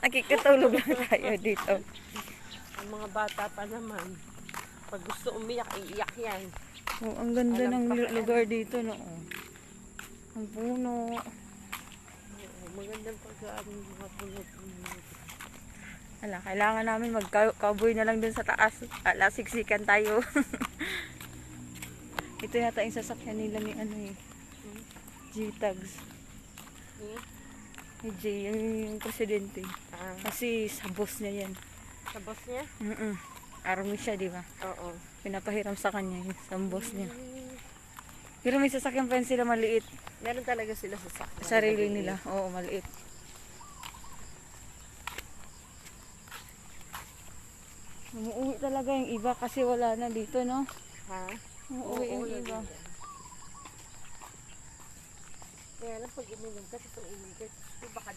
Nakikitulog lang tayo dito. Ang mga bata pa naman, pag gusto umiyak, iiyak yan. Oh, ang ganda Alam ng pa kaya. lugar dito, no? Oh. Ang puno. Oo, magandang pagkaan ng mga puno-puno. Ala, kailangan namin mag-cowboy na lang dun sa taas. Ala, siksikan tayo. Ito yata yung sasakyan nila ni ano eh. G-Tags. Hmm? Ni J, yung presidente. Ah, Kasi sa boss niya yan. sa boss niya? Army siya, di ba? Oo. Pinapahiram sa kanya yung sa boss niya. Pero may sasakyan pa yun sila maliit. Meron talaga sila sa sakyan. Sarili nila. Oo, maliit. Umuwi talaga yung iba kasi wala na dito, no? Ha? Umuwi yung iba. Kaya lang pag uminom ka, tapos uminom ka, baka